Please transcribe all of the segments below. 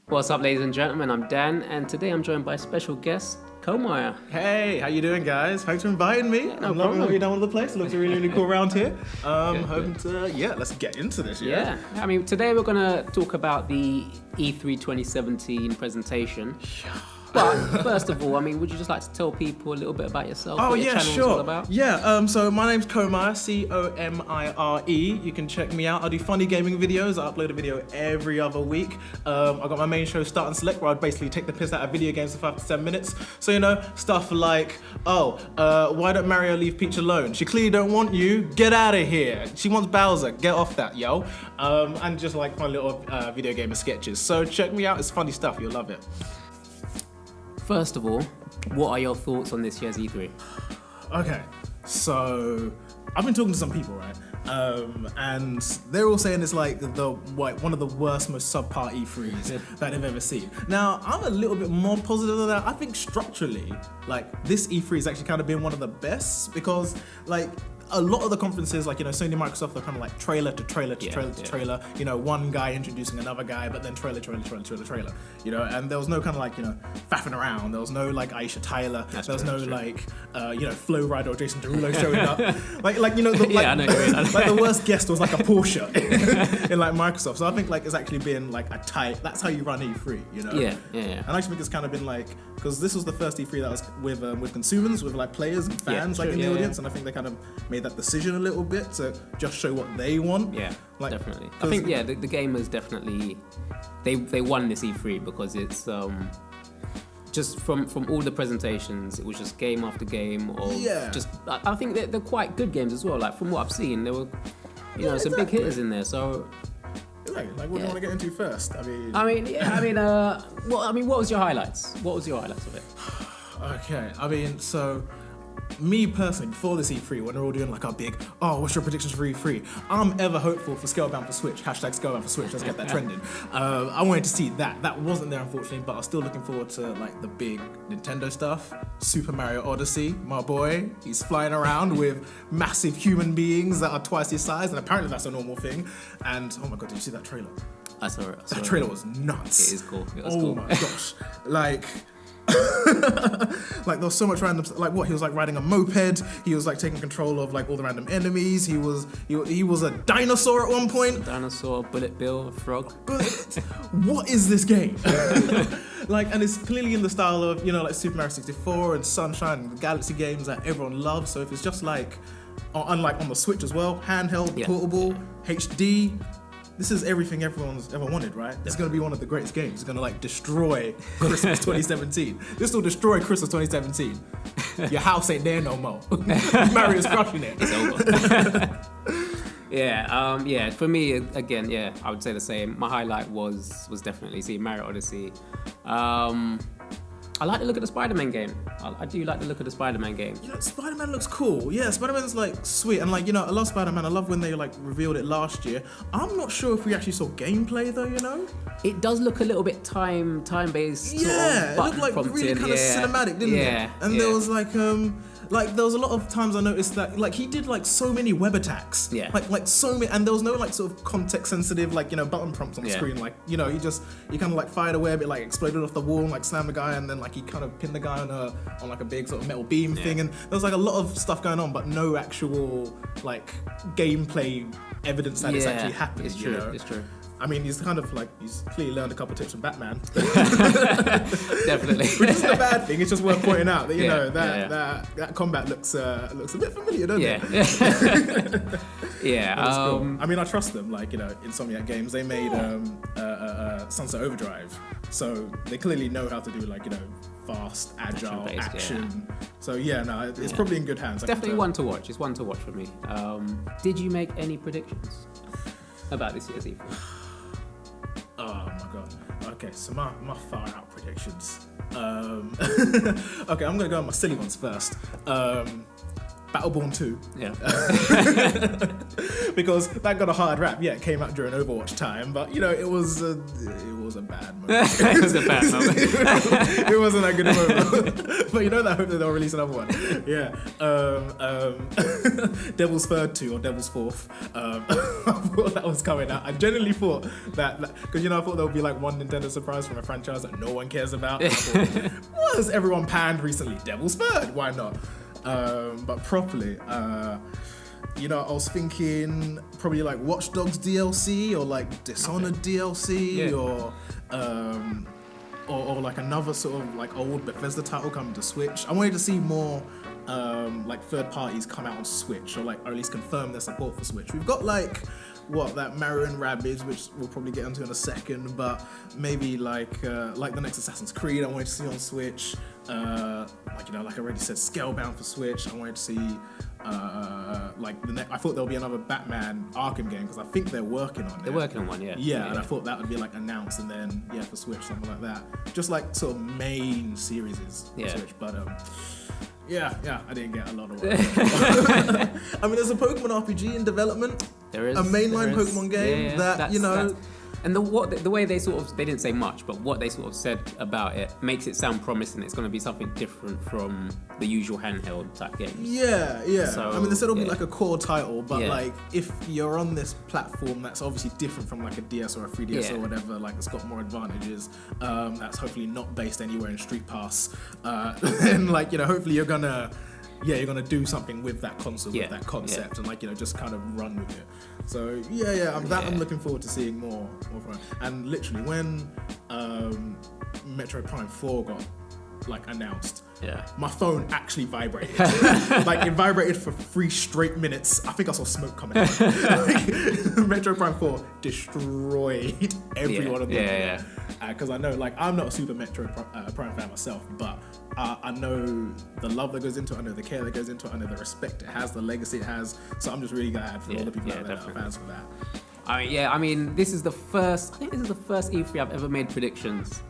What's up, ladies and gentlemen? I'm Dan, and today I'm joined by special guest, Comire. Hey, how you doing, guys? Thanks for inviting me. No I'm loving problem. what you've done with the place. It looks really, really cool around here. Hoping to, let's get into this, Yeah, I mean, today we're going to talk about the E3 2017 presentation. But first of all, I mean, would you just like to tell people a little bit about yourself? Oh, what your yeah, channel's sure. all about? Yeah, so my name's Comire, Comire. You can check me out. I do funny gaming videos. I upload a video every other week. I got my main show, Start and Select, where I basically take the piss out of video games for 5 to 10 minutes. So, you know, stuff like, why don't Mario leave Peach alone? She clearly don't want you. Get out of here. She wants Bowser. Get off that, yo. And just like my little video gamer sketches. So check me out. It's funny stuff. You'll love it. First of all, what are your thoughts on this year's E3? Okay, so I've been talking to some people, right? And they're all saying it's like one of the worst, most subpar E3s that they've ever seen. Now, I'm a little bit more positive than that. I think structurally, like, this E3 has actually kind of been one of the best because, like, a lot of the conferences, like, you know, Sony and Microsoft are kind of like trailer to trailer to trailer to trailer, you know, one guy introducing another guy, but then trailer, you know, and there was no kind of like, you know, faffing around. There was no like Aisha Tyler. There was no like, you know, Flo Rida or Jason Derulo showing up. like, you know, I know what you mean. like the worst guest was like a Porsche in like Microsoft. So I think like it's actually been like a tight, that's how you run E3, you know? Yeah. And I actually think it's kind of been like, because this was the first E3 that was with consumers, with like players and fans in the audience, and I think they kind of made that decision a little bit to just show what they want. Yeah, like, definitely. I think the gamers definitely they won this E3 because it's just from all the presentations, it was just game after game of just I think they're quite good games as well. Like from what I've seen, there were some big hitters in there. So like what do you want to get into first? What was your highlights? What was your highlights of it? Okay, I mean, so me personally, before this E3, when they're all doing like our big, what's your predictions for E3? I'm ever hopeful for Scalebound for Switch, #Scalebound for Switch, let's get that trending. I wanted to see that. That wasn't there, unfortunately, but I was still looking forward to like the big Nintendo stuff. Super Mario Odyssey, my boy, he's flying around with massive human beings that are twice his size, and apparently that's a normal thing. And oh my god, did you see that trailer? I saw it. That trailer was nuts. It is cool. It was cool. Oh my gosh. Like, like there was so much random, like what he was like riding a moped, he was like taking control of like all the random enemies, he was a dinosaur at one point. Dinosaur, Bullet Bill, a frog. What is this game? Like, and it's clearly in the style of, you know, like Super Mario 64 and Sunshine and the Galaxy games that everyone loves. So if it's just like, unlike on the Switch as well, handheld, portable, HD, this is everything everyone's ever wanted, right? It's going to be one of the greatest games. It's going to like destroy Christmas 2017. This will destroy Christmas 2017. Your house ain't there no more. Mario's crushing it. It's over. Yeah. For me, again, I would say the same. My highlight was definitely seeing Mario Odyssey. I like the look of the Spider-Man game. I do like the look of the Spider-Man game. You know, Spider-Man looks cool. Yeah, Spider-Man's like sweet. And like, you know, I love Spider-Man. I love when they like revealed it last year. I'm not sure if we actually saw gameplay though, you know? It does look a little bit time-based. Yeah, sort of it looked like really kind of cinematic, didn't it? And there was like there was a lot of times I noticed that like he did like so many web attacks. Yeah. Like so many, and there was no like sort of context sensitive like, you know, button prompts on the screen. Like, you know, he kind of like fired a web, it like exploded off the wall and like slammed the guy, and then like he kind of pinned the guy on like a big sort of metal beam thing, and there was like a lot of stuff going on, but no actual like gameplay evidence that it's actually happening. It's true. You know? It's true. I mean, he's clearly learned a couple of tips from Batman. Definitely. Which isn't a bad thing, it's just worth pointing out that, you know, that combat looks a bit familiar, doesn't it? Yeah. Cool. I mean, I trust them, like, you know, Insomniac Games, they made Sunset Overdrive, so they clearly know how to do, like, you know, fast, agile, action. So it's probably in good hands. Definitely one to watch. It's one to watch for me. Did you make any predictions about this year's E3? Oh my god. Okay, so my far out predictions. Okay, I'm gonna go on my silly ones first. Battleborn 2. Yeah. Because that got a hard rap. Yeah, it came out during Overwatch time, but you know, it was a bad moment. It was a bad moment. It wasn't that good a moment. But you know that I hope that they'll release another one. Yeah. Devil's Third 2 or Devil's Fourth. I thought that was coming out. I genuinely thought that, because you know, I thought there would be like one Nintendo surprise from a franchise that no one cares about. I thought, what has everyone panned recently? Devil's Third, why not? But properly, you know, I was thinking probably like Watch Dogs DLC or like Dishonored DLC or like another sort of like old Bethesda title coming to Switch. I wanted to see more like third parties come out on Switch or at least confirm their support for Switch. We've got like that Mario and Rabbids, which we'll probably get into in a second, but maybe like the next Assassin's Creed I wanted to see on Switch. Like I already said, Scalebound for Switch. I wanted to see I thought there'll be another Batman Arkham game because I think they're working on it. They're working on one, yeah. Yeah, and I thought that would be like announced and then for Switch, something like that. Just like sort of main series for Switch, but yeah, I didn't get a lot of work. I mean, there's a Pokemon RPG in development. There is a mainline Pokemon game that and the way they didn't say much, but what they sort of said about it makes it sound promising. It's going to be something different from the usual handheld type games. Yeah. So, I mean, they said it'll be like a core title, but like if you're on this platform that's obviously different from like a DS or a 3DS or whatever, like it's got more advantages. That's hopefully not based anywhere in Street Pass. Then hopefully you're gonna do something with that console, with that concept, and just kind of run with it. So I'm looking forward to seeing more from it. And literally when Metroid Prime 4 got announced, my phone actually vibrated. It vibrated for 3 straight minutes. I think I saw smoke coming out. Metroid Prime 4 destroyed everyone on the internet. Because I know, I'm not a super Metroid Prime fan myself, but I know the love that goes into it, I know the care that goes into it, I know the respect it has, the legacy it has. So I'm just really glad for all the people out there that are fans for that. I mean, this is the first E3 I've ever made predictions.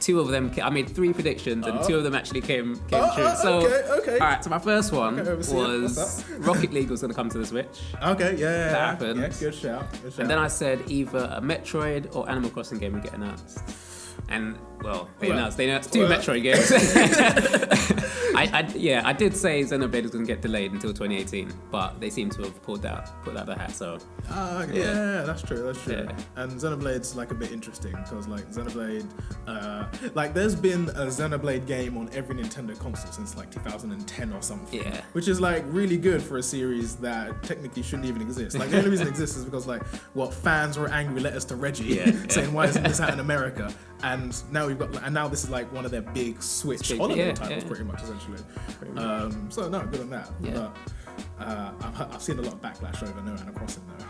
2 of them, I made 3 predictions, and 2 of them actually came true. So, okay. All right, so my first one was Rocket League was going to come to the Switch. Okay, That happened. Yeah, good shout. And then I said either a Metroid or Animal Crossing game would get announced. And they announced 2 Metroid games. I did say Xenoblade was going to get delayed until 2018, but they seem to have pulled out the hat. So that's true. Yeah. And Xenoblade's a bit interesting because Xenoblade, there's been a Xenoblade game on every Nintendo console since 2010 or something. Yeah. Which is really good for a series that technically shouldn't even exist. The only reason it exists is because fans were angry letters to Reggie saying why isn't this out in America? And now we've got, and now this is one of their big Switch holiday titles, pretty much essentially. So no, good on that. Yeah. But I've seen a lot of backlash over no Animal Crossing though.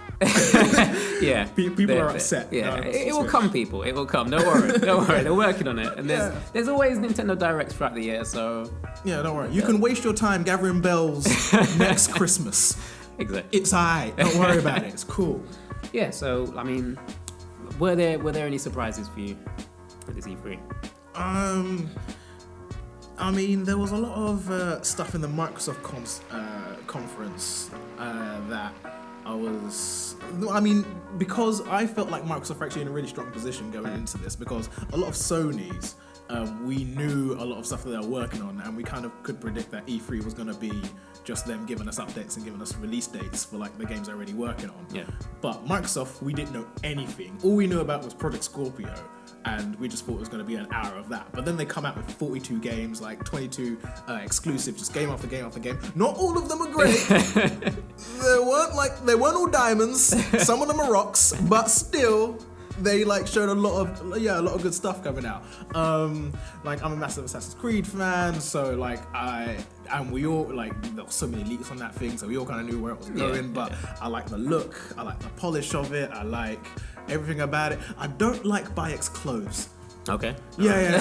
People are upset. Yeah, it will come, people. It will come. Don't worry. They're working on it, and there's always Nintendo Directs throughout the year. So don't worry. You can waste your time gathering bells next Christmas. Exactly. It's alright. Don't worry about it. It's cool. Yeah. So I mean, were there any surprises for you at this E3? I mean, there was a lot of stuff in the Microsoft conference that because I felt like Microsoft were actually in a really strong position going into this, because a lot of Sony's, we knew a lot of stuff that they were working on, and we kind of could predict that E3 was going to be just them giving us updates and giving us release dates for the games they're already working on. Yeah. But Microsoft, we didn't know anything. All we knew about was Project Scorpio, and we just thought it was going to be an hour of that. But then they come out with 42 games, 22 exclusive, just game after game after game. Not all of them are great. they weren't all diamonds. Some of them are rocks, but still, they showed a lot of good stuff coming out. I'm a massive Assassin's Creed fan, so we all there were so many leaks on that thing, so we all kind of knew where it was going. But I like the look, I like the polish of it, I like everything about it. I don't like Bayek's clothes. Okay. Yeah.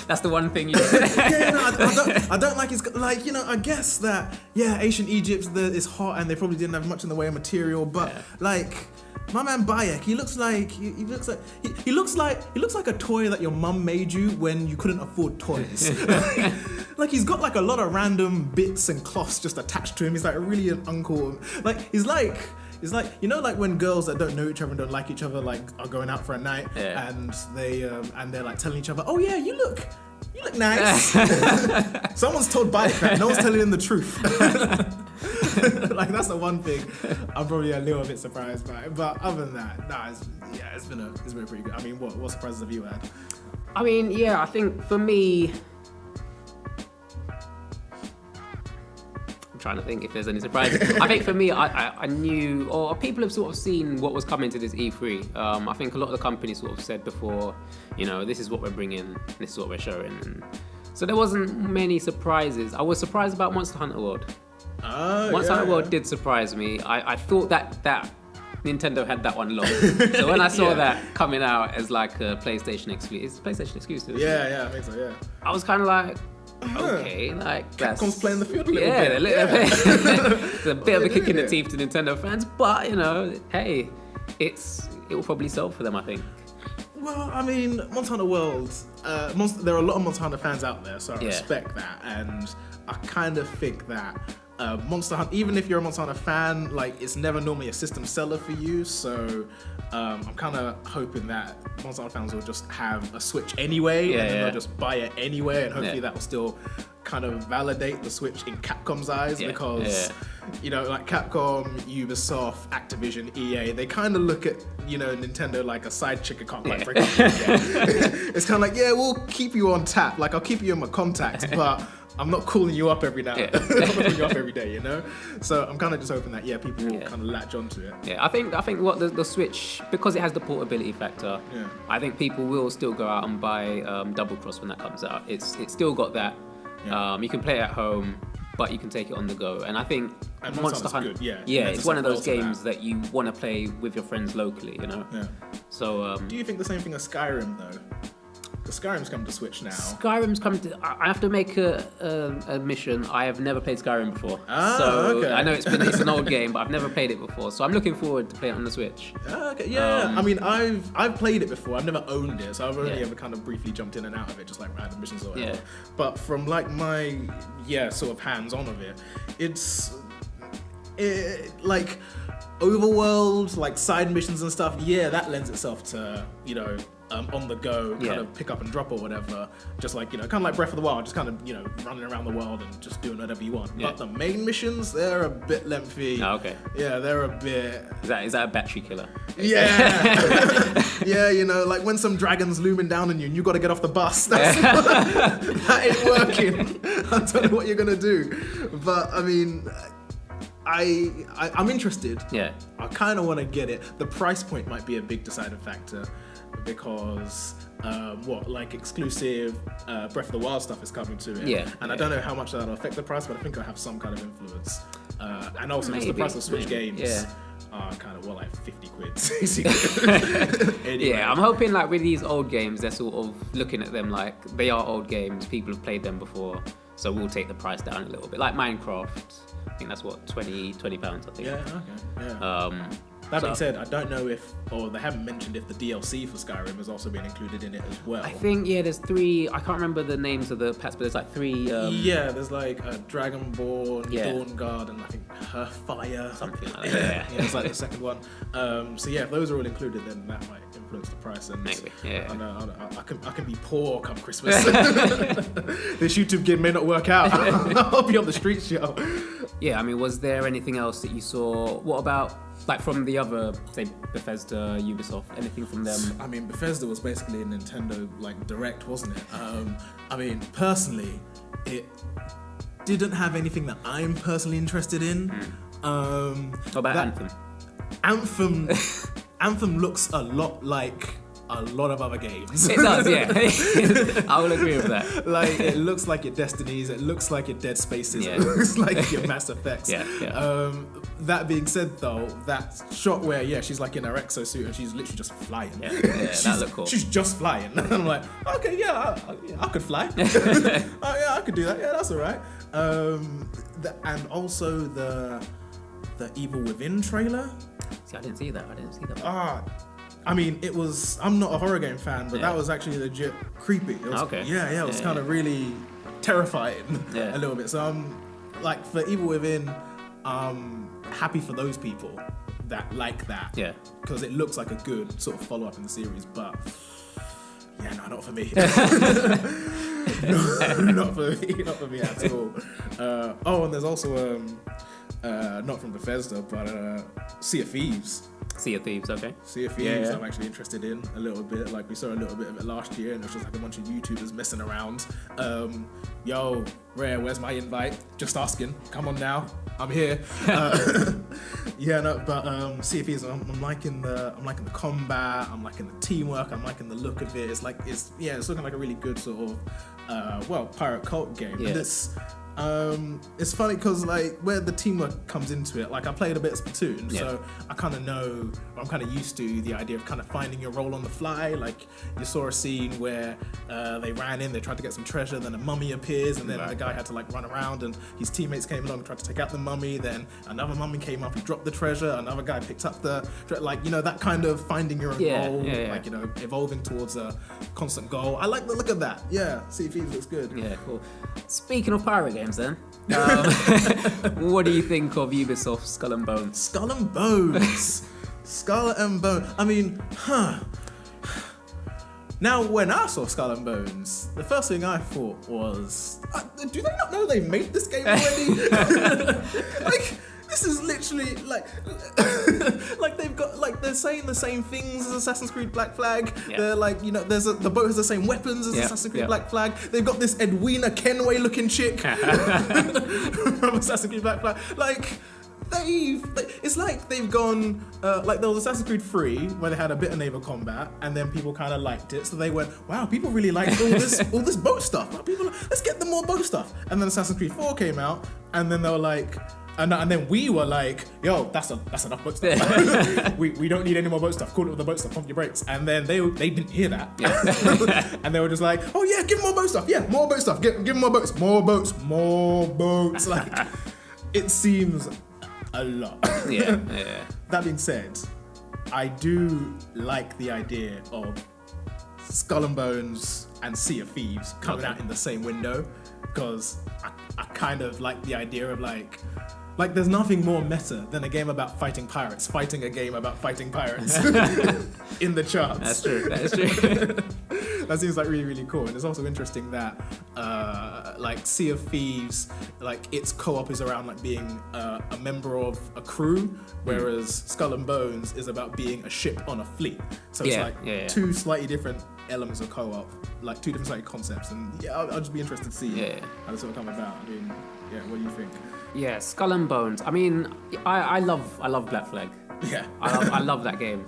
That's the one thing you. I don't like his I guess that ancient Egypt is hot and they probably didn't have much in the way of material, but My man Bayek, he looks like a toy that your mum made you when you couldn't afford toys. Like he's got like a lot of random bits and cloths just attached to him. He's like really an uncle. Like he's like you know, like when girls that don't know each other and don't like each other like are going out for a night and they're like telling each other, oh yeah, you look nice. Someone's told Bayek that. No one's telling him the truth. Like that's the one thing I'm probably a little bit surprised by. But other than that, nah, it's been pretty good. I mean, what surprises have you had? I mean, yeah, I think for me, I'm trying to think if there's any surprises. I think for me, I knew, or people have sort of seen what was coming to this E3. I think a lot of the companies sort of said before, you know, this is what we're bringing, this is what we're showing. And so there wasn't many surprises. I was surprised about Monster Hunter World. Monster Hunter World did surprise me. I thought that Nintendo had that one locked. So when I saw that coming out as like a PlayStation exclusive, it's PlayStation exclusive. Yeah, I think so. Yeah. I was kind of like, okay, like Capcom's playing the field a little bit. It's a bit of a kick in the teeth to Nintendo fans, but you know, hey, it will probably sell for them, I think. Well, I mean, Monster Hunter World, there are a lot of Monster Hunter fans out there, so I respect that, and I kind of think that Monster Hunter, even if you're a Monster Hunter fan, like it's never normally a system seller for you. So I'm kind of hoping that Monster Hunter fans will just have a Switch anyway, and then they'll just buy it anyway, and hopefully that will still kind of validate the Switch in Capcom's eyes, because you know, like Capcom, Ubisoft, Activision, EA, they kind of look at, you know, Nintendo like a side chick can't quite break up. It's kind of like, yeah, we'll keep you on tap, like I'll keep you in my contacts, but I'm not calling you up every now. I'm not calling you up every day, you know. So I'm kind of just hoping that people will kind of latch onto it. Yeah, I think what the Switch, because it has the portability factor. Yeah. I think people will still go out and buy Double Cross when that comes out. It's still got that. Yeah. You can play it at home, but you can take it on the go. And I think Monster Hunter, it's one of those games that you want to play with your friends locally, you know. Yeah. So do you think the same thing as Skyrim though? Because Skyrim's come to Switch now. Skyrim's come to... I have to make a mission. I have never played Skyrim before. Okay. I know it's an old game, but I've never played it before. So I'm looking forward to playing it on the Switch. Okay, yeah. I mean, I've played it before. I've never owned it, so I've only ever kind of briefly jumped in and out of it, just like random missions or whatever. Yeah. But from like my sort of hands-on of it, it's like overworld, like side missions and stuff. Yeah, that lends itself to, you know, on the go, kind of pick up and drop or whatever. Just like, you know, kind of like Breath of the Wild, just kind of, you know, running around the world and just doing whatever you want. Yeah. But the main missions, they're a bit lengthy. Oh, okay. Yeah, they're a bit... Is that a battery killer? Yeah. Yeah, you know, like when some dragon's looming down on you and you got to get off the bus. That ain't working. I don't know what you're going to do. But, I mean... I'm interested. Yeah. I kind of want to get it. The price point might be a big deciding factor, because like exclusive Breath of the Wild stuff is coming to it. Yeah. And I don't know how much that'll affect the price, but I think it'll have some kind of influence. And also just the price of Switch games are kind of like 50 quid. Anyway. Yeah, I'm hoping like with these old games, they're sort of looking at them like they are old games. People have played them before, so we'll take the price down a little bit. Like Minecraft. I think that's what, £20, I think. Yeah, okay. Yeah. That being said, I don't know if, or they haven't mentioned if the DLC for Skyrim has also been included in it as well. I think, there's 3, I can't remember the names of the pets, but there's like 3... there's like Dragonborn, Dawnguard, and I think Hearthfire. Something like that, it's like the second one. So if those are all included, then that might influence the price. And maybe, I can be poor come Christmas. This YouTube gig may not work out. I'll be on the streets, yo. Yeah, I mean, was there anything else that you saw? What about... like from the other, say, Bethesda, Ubisoft, anything from them? I mean, Bethesda was basically a Nintendo like Direct, wasn't it? I mean, personally, it didn't have anything that I'm personally interested in. What about Anthem? Anthem looks a lot like a lot of other games. It does, yeah. I will agree with that. Like, it looks like your Destinies, it looks like your Dead Spaces, it looks like your Mass Effects. That being said, though, that shot where, she's like in her exosuit and she's literally just flying. Yeah, that looked cool. She's just flying. And I'm like, okay, I could fly. I could do that. Yeah, that's all right. And also the Evil Within trailer. See, I didn't see that. I mean, it was. I'm not a horror game fan, but that was actually legit creepy. It was, okay. Yeah. It was kind of really terrifying a little bit. So I'm like, for Evil Within, happy for those people that like that. Yeah. Because it looks like a good sort of follow up in the series, but yeah, no, not for me. Not for me at all. And there's also not from Bethesda, but Sea of Thieves. Sea of Thieves, okay. Sea of Thieves, I'm actually interested in a little bit. Like, we saw a little bit of it last year, and it was just like a bunch of YouTubers messing around. Yo, Rare, where's my invite? Just asking. Come on now, I'm here. Sea of Thieves, I'm liking the combat. I'm liking the teamwork. I'm liking the look of it. It's looking like a really good sort of pirate cult game. Yeah. And it's funny because like where the teamwork comes into it, like I played a bit of Splatoon, so I kind of know, I'm kind of used to the idea of kind of finding your role on the fly. Like you saw a scene where they ran in, they tried to get some treasure, then a mummy appears, and then the guy had to like run around, and his teammates came along and tried to take out the mummy. Then another mummy came up, he dropped the treasure, another guy picked up the that kind of finding your own role, like evolving towards a constant goal. I like the look of that. Yeah, Sea of Thieves looks good. Yeah, cool. Speaking of pirate games then, what do you think of Ubisoft's Skull and Bones? Skull and Bones. Skull and Bones. I mean, Now, when I saw Skull and Bones, the first thing I thought was, do they not know they made this game already? Like, this is literally like they've got they're saying the same things as Assassin's Creed Black Flag. Yeah. They're like, the boat has the same weapons as Assassin's Creed Black Flag. They've got this Edwina Kenway looking chick from Assassin's Creed Black Flag. Like, it's like they've gone like there was Assassin's Creed 3 where they had a bit of naval combat, and then people kind of liked it, so they went, wow, people really like all this boat stuff. Let's get them more boat stuff. And then Assassin's Creed 4 came out, and then they were like, and then we were like, yo, that's enough boat stuff. we don't need any more boat stuff. Call it with the boat stuff, pump your brakes. And then they didn't hear that. Yeah. And they were just like, oh yeah, give them more boat stuff. Yeah, more boat stuff. Give them more boats. More boats. Like, it seems a lot. Yeah. That being said, I do like the idea of Skull and Bones and Sea of Thieves coming out in the same window, because I kind of like the idea of like there's nothing more meta than a game about fighting pirates fighting a game about fighting pirates in the charts. That's true. That is true. That seems like really, really cool. And it's also interesting that like Sea of Thieves, like its co-op is around like being a member of a crew, whereas Skull and Bones is about being a ship on a fleet. So it's like two slightly different elements of co-op, like two different slightly concepts. And I'll just be interested to see how this will come about. I mean, what do you think? Yeah, Skull and Bones. I mean, I love Black Flag. Yeah, I love that game.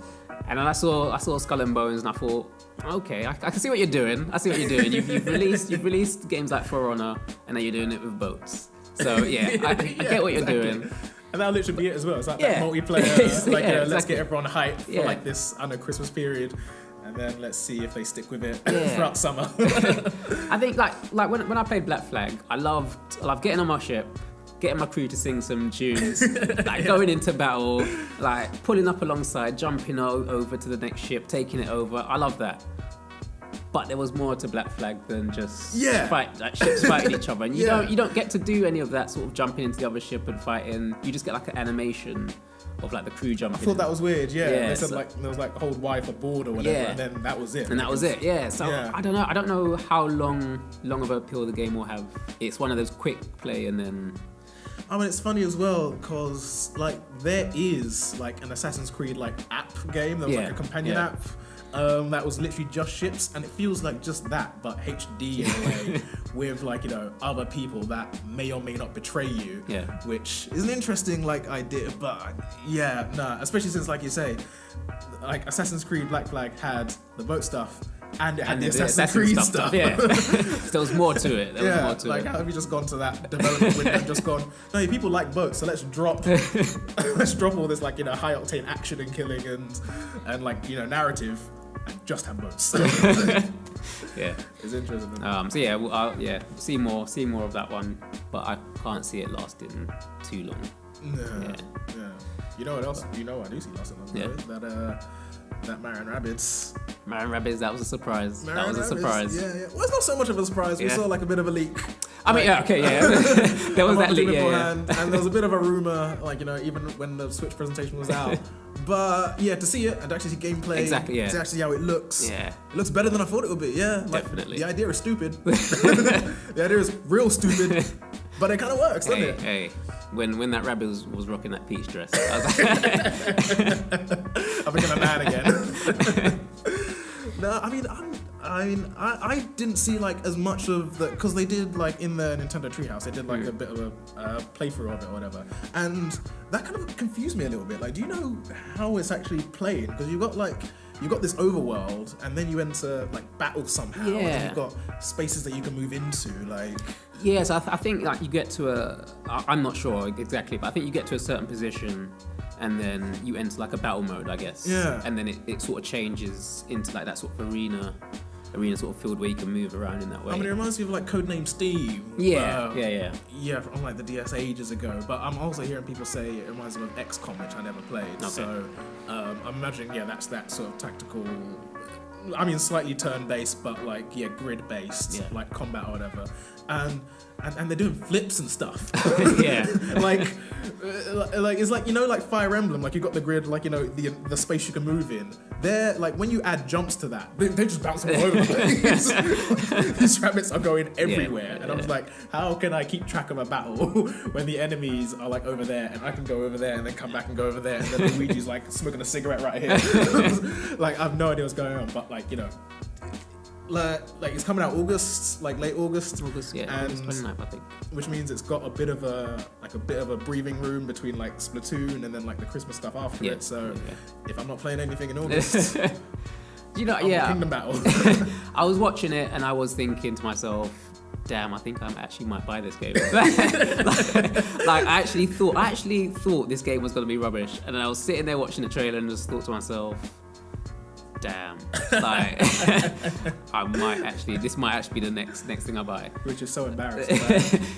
And then I saw Skull and Bones, and I thought, okay, I can see what you're doing. I see what you're doing. You've released games like For Honor, and then you're doing it with boats. So I get what you're doing. And that'll literally be it as well. It's like that multiplayer, let's get everyone hyped for like this Christmas period, and then let's see if they stick with it throughout summer. I think like when I played Black Flag, I loved getting on my ship, getting my crew to sing some tunes, going into battle, like pulling up alongside, jumping over to the next ship, taking it over. I love that. But there was more to Black Flag than just ships fighting each other. And you don't get to do any of that sort of jumping into the other ship and fighting. You just get like an animation of like the crew jumping. I thought that was weird. They said like there was like hold Y for board or whatever, and then that was it. And that was it. Yeah. So I don't know. I don't know how long of a appeal the game will have. It's one of those quick play and then. I mean, it's funny as well because like there is like an Assassin's Creed like app game. There was like a companion app that was literally just ships, and it feels like just that, but HD in a way, with like other people that may or may not betray you. Yeah. Which is an interesting like idea, but especially since like you say, like Assassin's Creed Black Flag had the boat stuff. And it had the Assassin's Creed stuff. Yeah. There was more to it. How have you just gone to that development window and just gone, no, people like boats, so let's drop all this like high octane action and killing and like narrative and just have boats. It's interesting. See more of that one, but I can't see it lasting too long. You know what else? You know I do see lots of them. Yeah. That Mario and Rabbids. Mario and Rabbids, that was a surprise. Mario That was a and Rabbids, surprise. Yeah. Well, it's not so much of a surprise. We saw like a bit of a leak. I mean, there was that leak, beforehand, and there was a bit of a rumor, like, you know, even when the Switch presentation was out. But yeah, to see it and actually see gameplay, to actually see how it looks. Yeah, it looks better than I thought it would be. Yeah, like, definitely. The idea is stupid. The idea is real stupid, but it kind of works, doesn't it? Hey, when that rabbit was rocking that peach dress, I was like, I'm becoming a man again. No, I didn't see like as much of the, because they did like in the Nintendo Treehouse, they did like a bit of a playthrough of it or whatever, and that kind of confused me a little bit. Like, do you know how it's actually played? Because you've got this overworld, and then you enter like battle somehow. Yeah. And you've got spaces that you can move into, like. Yeah, so I think like you get to I'm not sure exactly, but I think you get to a certain position, and then you enter like a battle mode, I guess. Yeah. And then it sort of changes into like that sort of arena sort of field where you can move around in that way. I mean, it reminds me of like Codename Steve. Yeah. Yeah, from like the DS ages ago. But I'm also hearing people say it reminds them of XCOM, which I never played. Okay. So I'm imagining, that's that sort of tactical. I mean, slightly turn-based, but like grid-based, like combat or whatever. And they're doing flips and stuff. Yeah. like it's like, you know, like Fire Emblem, like you got the grid, like, you know, the space you can move in. They're like, when you add jumps to that, they just bounce all over the place. These rabbits are going everywhere. And I was like, how can I keep track of a battle when the enemies are like over there and I can go over there and then come back and go over there and then Luigi's like smoking a cigarette right here. Like, I have no idea what's going on, but like, you know, like it's coming out August, like late August. August 29th, I think. Which means it's got a bit of a breathing room between like Splatoon and then like the Christmas stuff after it. So if I'm not playing anything in August, Kingdom Battle. I was watching it and I was thinking to myself, damn, I think I actually might buy this game. like I actually thought this game was gonna be rubbish, and then I was sitting there watching the trailer and just thought to myself, damn, like this might actually be the next thing I buy. Which is so embarrassing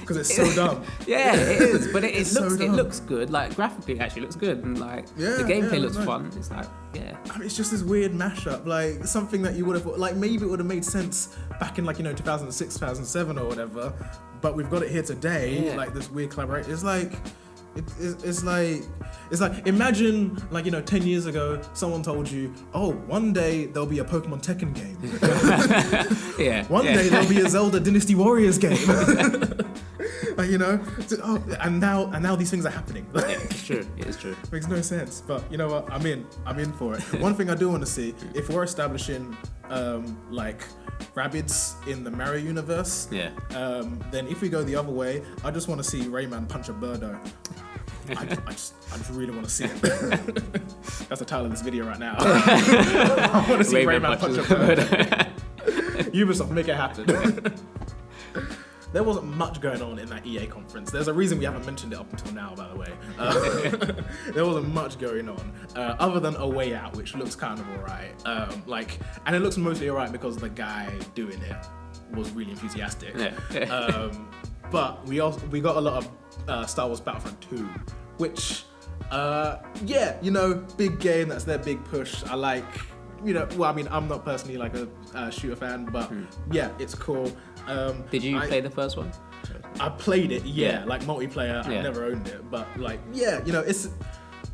because it's so dumb. Yeah, it is, but it so looks good. Like graphically, it actually looks good, and like the gameplay looks fun. It's like I mean, it's just this weird mashup, like something that you would have like maybe it would have made sense back in like, you know, 2006, 2007 or whatever, but we've got it here today, like this weird collaboration. It's like. It's like imagine, like, you know, 10 years ago someone told you, oh, one day there'll be a Pokemon Tekken game. One day there'll be a Zelda Dynasty Warriors game. Like, you know, and now these things are happening. It's true. It is true. Makes no sense, but you know what? I'm in for it. One thing I do want to see, if we're establishing like Rabbids in the Mario universe, then if we go the other way, I just want to see Rayman punch a Birdo. I just really want to see it. That's the title of this video right now. I want to see Rayman punch a Birdo. Ubisoft, make it happen. There wasn't much going on in that EA conference. There's a reason we haven't mentioned it up until now, by the way. There wasn't much going on, other than A Way Out, which looks kind of alright. And it looks mostly alright because the guy doing it was really enthusiastic. But we got a lot of Star Wars Battlefront 2, which, you know, big game. That's their big push. I like. You know, well, I mean, I'm not personally like a shooter fan, but it's cool. Did you play the first one? I played it, like multiplayer. I never owned it, but like, you know, it's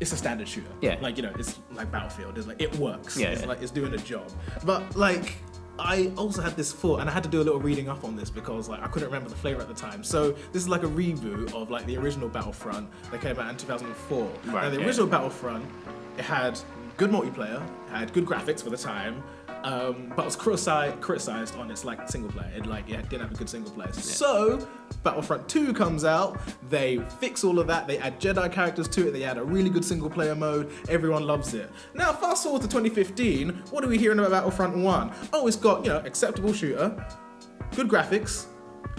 a standard shooter. Like, you know, it's like Battlefield. It's like, it works. It's like, it's doing a job. But like, I also had this thought, and I had to do a little reading up on this because like I couldn't remember the flavor at the time. So this is like a reboot of like the original Battlefront that came out in 2004. Now the original Battlefront, it had good multiplayer, had good graphics for the time, but was criticized on its like single player. It didn't have a good single player. So Battlefront 2 comes out, they fix all of that, they add Jedi characters to it, they add a really good single player mode, everyone loves it. Now fast forward to 2015, what are we hearing about Battlefront 1? Oh, it's got, you know, acceptable shooter, good graphics,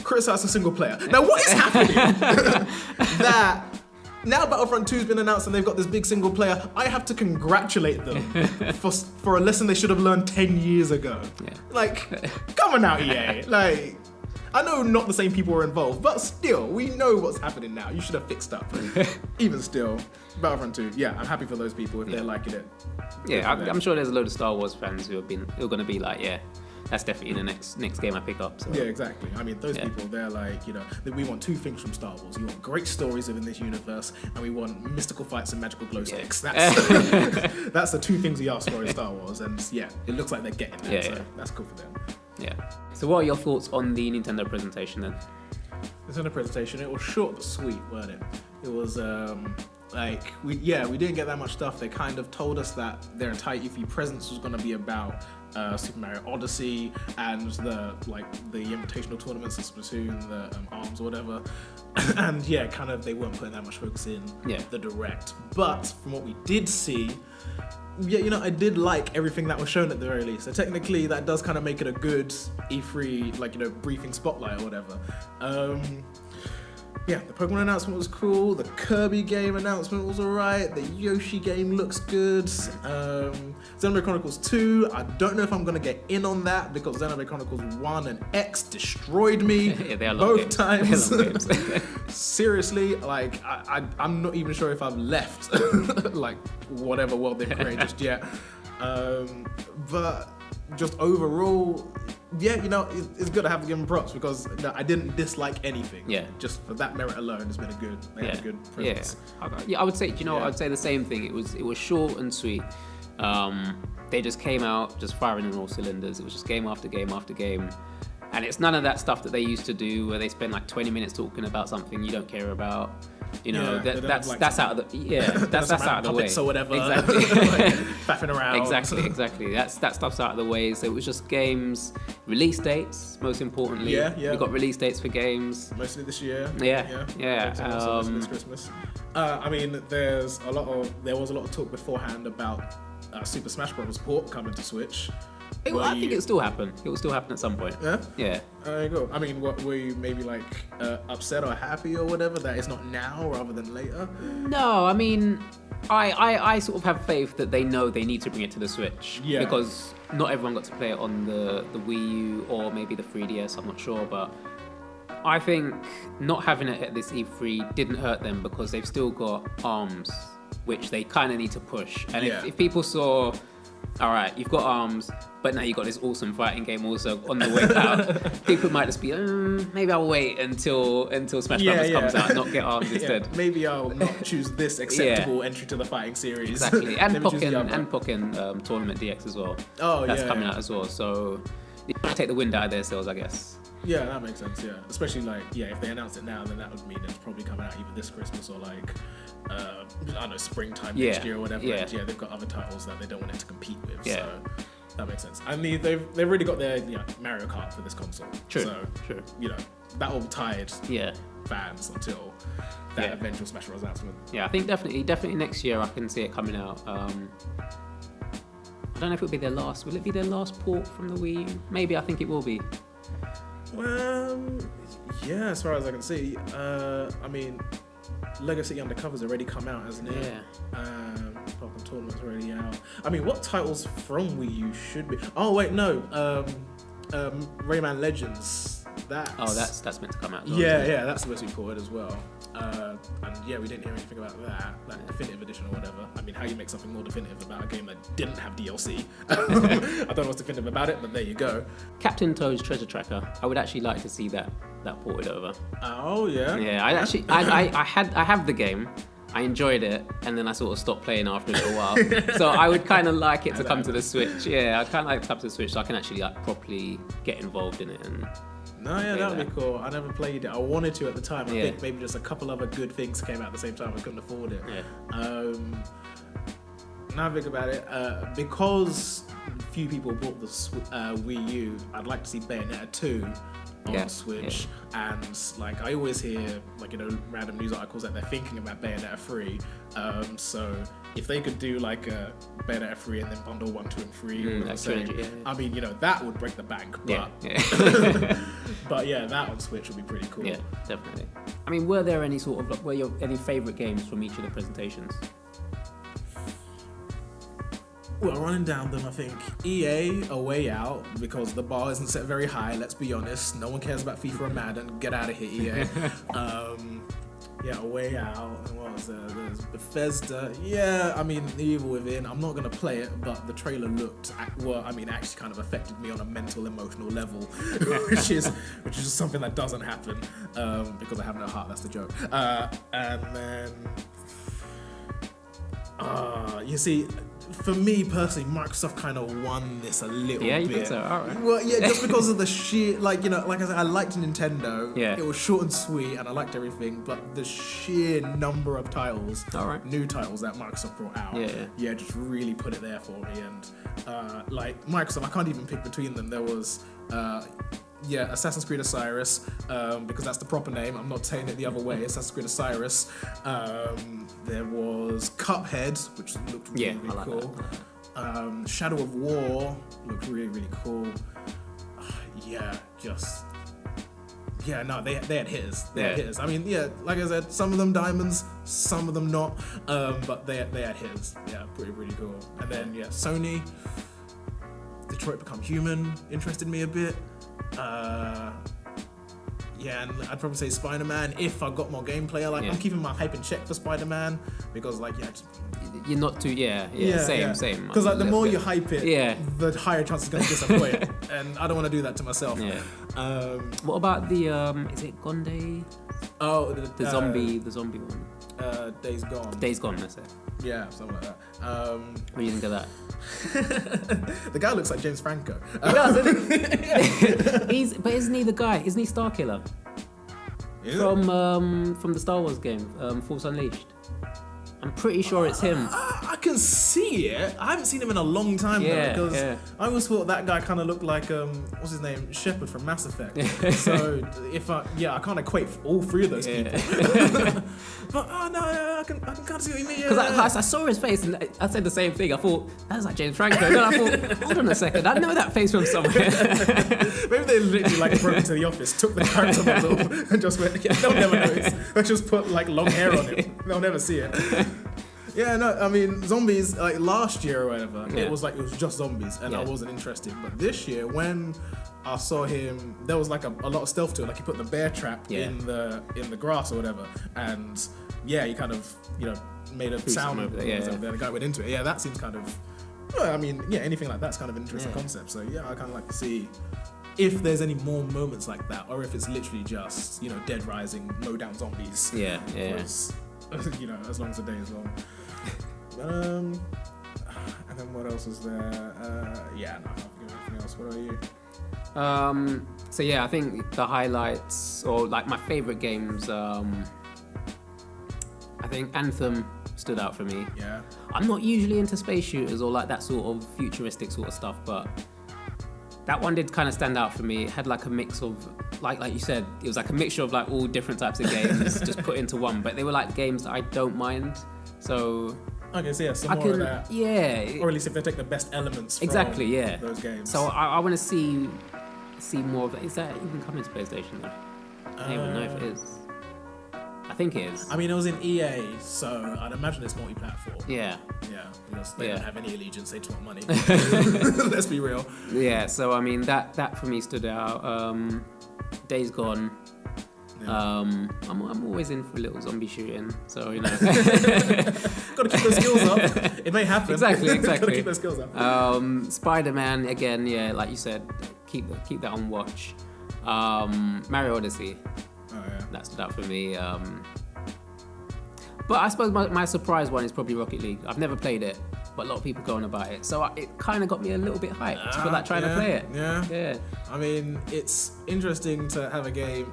criticized a single player. Now what is happening? Now Battlefront 2 has been announced and they've got this big single player. I have to congratulate them for a lesson they should have learned 10 years ago. Like, come on now, EA. Like, I know not the same people were involved, but still, we know what's happening now. You should have fixed up. Even still, Battlefront 2, yeah, I'm happy for those people if they're liking it. Yeah, I'm sure there's a load of Star Wars fans who are going to be like, yeah, that's definitely the next game I pick up. So. Yeah, exactly. I mean, those people, they're like, we want two things from Star Wars. We want great stories within this universe, and we want mystical fights and magical glow sticks. That's the two things we ask for in Star Wars, and yeah, it looks like they're getting that, so that's cool for them. Yeah. So what are your thoughts on the Nintendo presentation then? Nintendo presentation, it was short but sweet, weren't it? It was we didn't get that much stuff. They kind of told us that their entire E3 presence was going to be about Super Mario Odyssey and the invitational tournaments of Splatoon, the ARMS or whatever. And yeah, kind of they weren't putting that much focus in the Direct. But from what we did see, I did like everything that was shown at the very least. So technically, that does kind of make it a good E3, briefing spotlight or whatever. The Pokemon announcement was cool. The Kirby game announcement was alright. The Yoshi game looks good. Xenoblade Chronicles 2, I don't know if I'm going to get in on that because Xenoblade Chronicles 1 and X destroyed me both times. Seriously, I'm not even sure if I've left whatever world they've created just yet. But just overall, it's good to have to give them props because I didn't dislike anything. Yeah. Just for that merit alone, it's been a good presence. Yeah, I would say, I'd say the same thing. It was short and sweet. They just came out just firing on all cylinders. It was just game after game after game. And it's none of that stuff that they used to do where they spend 20 minutes talking about something you don't care about. That's out of the that's out of the way. Or whatever. Exactly. Faffing around. Exactly. That stuff's out of the way. So it was just games, release dates, most importantly. Yeah. We got release dates for games. Mostly this year. Yeah. This Christmas. There was a lot of talk beforehand about Super Smash Bros. Port coming to Switch. I think it'll still happen. It will still happen at some point. Yeah? Yeah. There you go. What were you maybe upset or happy or whatever that it's not now rather than later? No, I sort of have faith that they know they need to bring it to the Switch. Yeah. Because not everyone got to play it on the Wii U or maybe the 3DS, I'm not sure, but I think not having it at this E3 didn't hurt them because they've still got ARMS, which they kind of need to push. And if people saw, all right, you've got ARMS, but now you've got this awesome fighting game also on the way out, people might just be, maybe I'll wait until Smash Brothers comes out and not get ARMS instead. Maybe I'll not choose this acceptable entry to the fighting series. Exactly, and Pokken Tournament DX as well. That's coming out as well, so you take the wind out of their sails, I guess. Yeah, that makes sense, Especially if they announce it now, then that would mean it's probably coming out either this Christmas or I don't know, springtime next year or whatever. Yeah. And they've got other titles that they don't want it to compete with. Yeah. So that makes sense. And they've really got their Mario Kart for this console. True. So true. That all tied fans until that eventual Smash Bros. Announcement. Yeah, I think definitely next year I can see it coming out. I don't know if it'll be their last. Will it be their last port from the Wii U? Maybe. I think it will be. As far as I can see. Lego City Undercover's already come out, hasn't it? Yeah. Pokemon Tournament's already out. What titles from Wii U should be? Oh wait, no. Rayman Legends. That's meant to come out. As well, that's supposed to be ported as well. We didn't hear anything about that definitive edition or whatever. How you make something more definitive about a game that didn't have DLC? I don't know what's definitive about it, but there you go. Captain Toad's Treasure Tracker. I would actually like to see that ported over. Oh yeah. Yeah, I have the game. I enjoyed it, and then I sort of stopped playing after it for a while. So I would kind of like it to come to the Switch. Yeah, I'd kind of like it to come to the Switch so I can actually properly get involved in it and. That would be cool. I never played it. I wanted to at the time. I think maybe just a couple other good things came out at the same time. I couldn't afford it. Yeah. Now I think about it, because few people bought the Wii U, I'd like to see Bayonetta 2 on Switch. And I always hear random news articles that they're thinking about Bayonetta 3. So if they could do a Bayonetta 3 and then bundle 1, 2, and 3, that would break the bank. But but that on Switch would be pretty cool. Yeah, definitely. Were there any any favourite games from each of the presentations? Well, running down them, I think EA, a way out, because the bar isn't set very high, let's be honest. No one cares about FIFA or Madden. Get out of here, EA. A way out. And what was there? There's Bethesda. Yeah, I mean, The Evil Within. I'm not going to play it, but the trailer looked, actually kind of affected me on a mental, emotional level, which is something that doesn't happen because I have no heart, that's the joke. And then, you see, for me personally, Microsoft kind of won this a little bit. Yeah, you think so? All right. Well, yeah, just because of the sheer, like I said, I liked Nintendo. Yeah. It was short and sweet, and I liked everything, but the sheer number of titles, new titles that Microsoft brought out, just really put it there for me. And like Microsoft, I can't even pick between them. There was. Assassin's Creed Osiris, because that's the proper name. I'm not saying it the other way. Assassin's Creed Osiris. There was Cuphead, which looked really cool. Shadow of War looked really, really cool. They had hitters. They had hitters. I mean, like I said, some of them diamonds, some of them not, but they had hitters. Yeah, pretty, pretty cool. And then, Sony, Detroit Become Human interested me a bit. And I'd probably say Spider-Man if I got more gameplay. I'm keeping my hype in check for Spider-Man because, you're not too, same. Because the more you hype it, the higher chance it's going to disappoint, and I don't want to do that to myself. Yeah. What about the is it Gonde? Oh, the zombie one. Days Gone. Days Gone, that's it. Yeah, something like that. What do you think of that? The guy looks like James Franco. He does, doesn't he? But isn't he the guy? Isn't he Starkiller? From the Star Wars game, Force Unleashed. I'm pretty sure it's him. I can see it. I haven't seen him in a long time though, because I always thought that guy kind of looked like what's his name, Shepard from Mass Effect. So I can't equate all three of those people. But I can kind of see what you mean. Because I saw his face and I said the same thing. I thought that's like James Franco. And then I thought, hold on a second, I know that face from somewhere. Maybe they literally broke into the office, took the character model, and just went. They'll never notice. They just put long hair on him. They'll never see it. Yeah, no, I mean, zombies, last year or whatever, it was just zombies, and I wasn't interested. But this year, when I saw him, there was a lot of stealth to it. He put the bear trap in the grass or whatever, and he kind of, made a sound over there. The guy went into it. Yeah, that seems kind of, anything like that's kind of an interesting concept. So I kind of like to see if there's any more moments like that, or if it's literally just, Dead Rising, mow down zombies. Yeah. As long as the day is long. And then what else was there? I can't think of anything else. What are you? I think the highlights, or my favorite games, I think Anthem stood out for me. Yeah. I'm not usually into space shooters or that sort of futuristic sort of stuff, but that one did kind of stand out for me. It had a mix of, like you said, it was a mixture of all different types of games just put into one. But they were games that I don't mind. So okay, so some more of that. Yeah. Or at least if they take the best elements from those games. So I want to see more of that. Is that even coming to PlayStation though? I don't even know if it is. I think it is. I mean, it was in EA, so I'd imagine it's multi-platform. Yeah. Yeah, because they don't have any allegiance, they just want money. Let's be real. Yeah, so I mean, that for me stood out. Days Gone. Yeah. I'm always in for a little zombie shooting, so Got to keep those skills up. It may happen. Exactly. Got to keep those skills up. Spider-Man again, like you said, keep that on watch. Mario Odyssey. Oh yeah. That stood out for me. But I suppose my surprise one is probably Rocket League. I've never played it, but a lot of people going about it. So it kind of got me a little bit hyped for trying to play it. Yeah. I mean, it's interesting to have a game.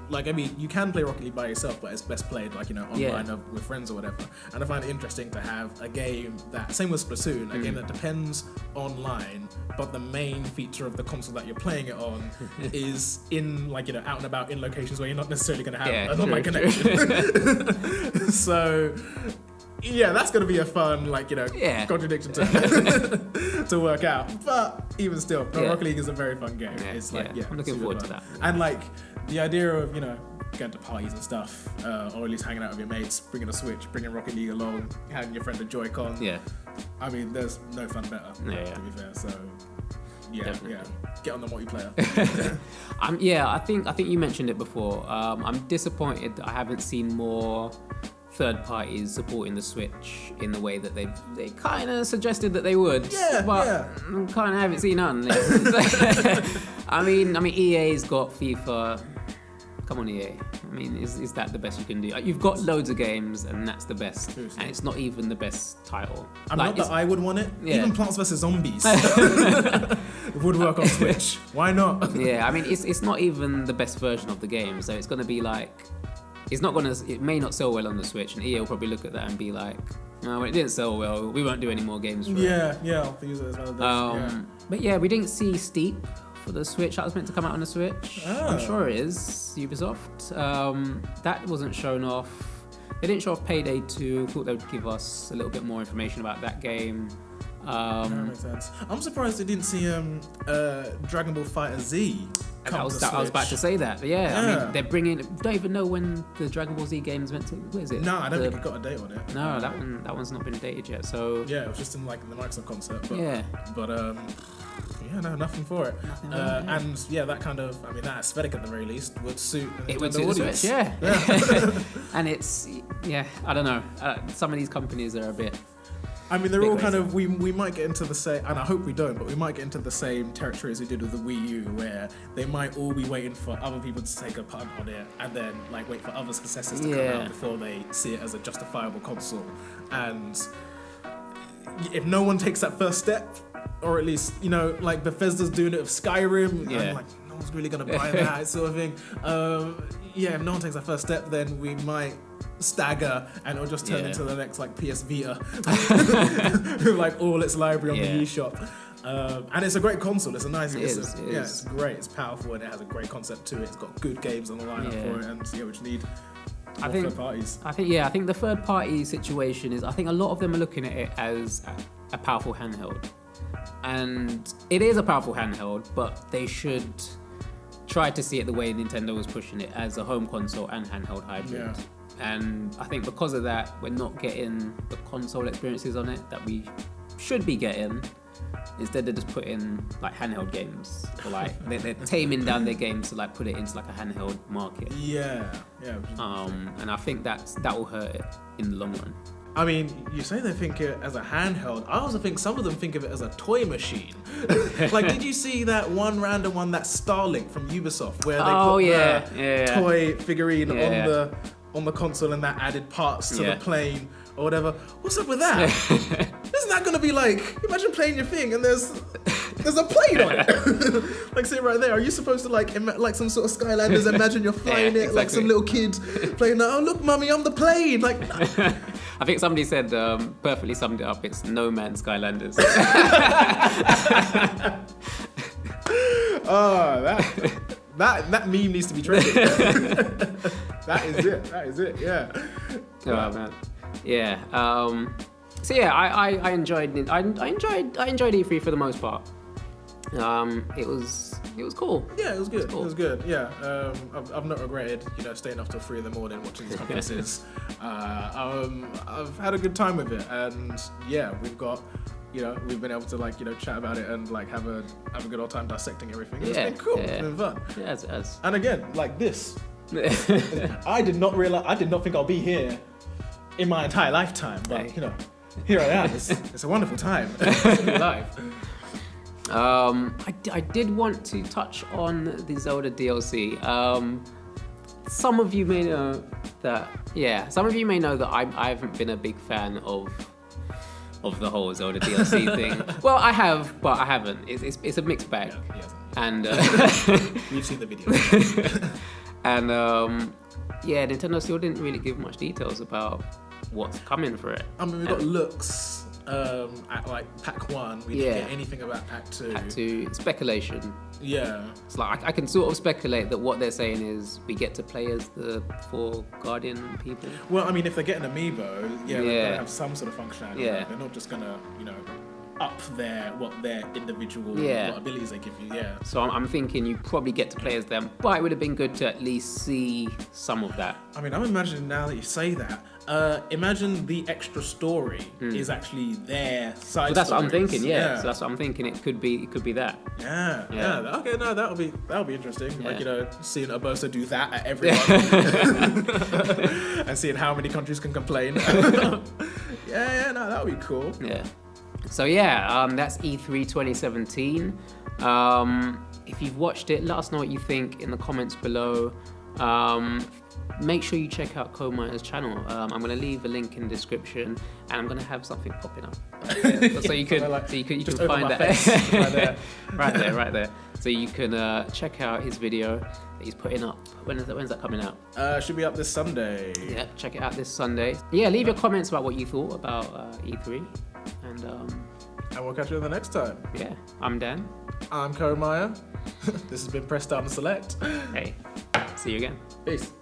You can play Rocket League by yourself, but it's best played online with friends or whatever. And I find it interesting to have a game that, same with Splatoon, a game that depends online, but the main feature of the console that you're playing it on is in out and about in locations where you're not necessarily going to have an online connection. So yeah, that's going to be a fun, contradiction to work out. But even still, Rocket League is a very fun game. It's I'm looking forward to that. And the idea of, going to parties and stuff, or at least hanging out with your mates, bringing a Switch, bringing Rocket League along, having your friend a Joy-Con. Yeah. I mean, there's no fun better, to be fair. So, yeah, get on the multiplayer. I think you mentioned it before. I'm disappointed that I haven't seen more third parties supporting the Switch in the way that they kind of suggested that they would. But kind of haven't seen none. I mean, EA's got FIFA. Come on, EA. I mean, is that the best you can do? You've got loads of games, and that's the best. Seriously. And it's not even the best title. Not that I would want it. Yeah. Even Plants vs Zombies would work on Switch. Why not? Yeah, I mean, it's not even the best version of the game, so it's going to be like, it may not sell well on the Switch, and EA will probably look at that and be like, no, it didn't sell well. We won't do any more games for it. Yeah, I'll use it as well. But yeah, we didn't see Steep for the Switch. That was meant to come out on the Switch. I'm sure it is. Ubisoft. That wasn't shown off. They didn't show off Payday 2. Thought they would give us a little bit more information about that game. That makes sense. I'm surprised they didn't see Dragon Ball Fighter Z. I was about to say that. But I mean, they're bringing. Don't even know when the Dragon Ball Z game is meant to. What is it? No, I don't think it got a date on it. No, that one's not been dated yet. So yeah, it was just in the Microsoft concept. But, nothing for it. And that kind of, I mean, that aesthetic at the very least would suit the Nintendo audience. Yeah. And it's, I don't know. Some of these companies are a bit. I mean, they're all kind of, we might get into the same, and I hope we don't, but we might get into the same territory as we did with the Wii U, where they might all be waiting for other people to take a punt on it, and then wait for other successors to come out before they see it as a justifiable console. And if no one takes that first step, or at least, Bethesda's doing it with Skyrim, I'm like, no one's really going to buy that sort of thing. If no one takes that first step, then we might stagger and it'll just turn into the next PS Vita with all its library on the eShop. And it's a great console. It's a nice. It's great. It's powerful and it has a great concept to it. It's got good games on the lineup for it, and we just need more third parties. I think the third party situation is. I think a lot of them are looking at it as a powerful handheld, and it is a powerful handheld, but they should try to see it the way Nintendo was pushing it, as a home console and handheld hybrid. Yeah. And I think because of that, we're not getting the console experiences on it that we should be getting. Instead, they're just putting handheld games, or they're taming down their games to put it into a handheld market. Yeah. And I think that will hurt it in the long run. I mean, you say they think it as a handheld. I also think some of them think of it as a toy machine. Did you see that one random one, that Starlink from Ubisoft, where they put the toy figurine on the console and that added parts to the plane or whatever? What's up with that? Isn't that gonna be imagine playing your thing and there's a plane on it? See right there. Are you supposed to like some sort of Skylanders? Imagine you're flying it like some little kid playing that. Oh look, mummy, I'm the plane. I think somebody said perfectly summed it up. It's No Man's Skylanders. That meme needs to be trending. That is it. Yeah. Oh man. Yeah. I enjoyed E3 for the most part. It was cool. Yeah, it was good. It was good. Yeah. I've not regretted, staying up till 3 a.m. watching these conferences. I've had a good time with it, and we've got, we've been able to chat about it and have a good old time dissecting everything. It's been cool. It's been fun. Yeah, it has. And again, this. I did not think I'll be here in my entire lifetime, but here I am. It's a wonderful time. Life. I did want to touch on the Zelda DLC. Some of you may know that I haven't been a big fan of the whole Zelda DLC thing. Well, I have, but I haven't. It's a mixed bag. And we've seen the video. And Nintendo still didn't really give much details about what's coming for it. I mean, we got looks at Pack 1. We didn't get anything about Pack 2. Pack 2, speculation. Yeah. It's I can sort of speculate that what they're saying is we get to play as the 4 Guardian people. Well, I mean, if they get an amiibo, they're going to have some sort of functionality. Yeah. They're not just going to, up their individual what abilities they give you. Yeah. So I'm thinking you probably get to play as them, but it would have been good to at least see some of that. I mean, I'm imagining now that you say that. Imagine the extra story is actually their side. So that's stories. what I'm thinking. Yeah. So that's what I'm thinking. It could be that. Yeah. Okay. No, that'll be interesting. Yeah. Like seeing Urbosa do that at everyone, and seeing how many countries can complain. No, that would be cool. Yeah. So that's E3 2017. If you've watched it, let us know what you think in the comments below. Make sure you check out Comire's channel. I'm going to leave a link in the description, and I'm going to have something popping up, so you can find that right there. So you can check out his video that he's putting up. When's that coming out? Should be up this Sunday. Yeah, check it out this Sunday. Yeah, leave your comments about what you thought about E3, and we'll catch you the next time. Yeah, I'm Dan. I'm Comire. This has been Press Down and Select. Hey, see you again. Peace.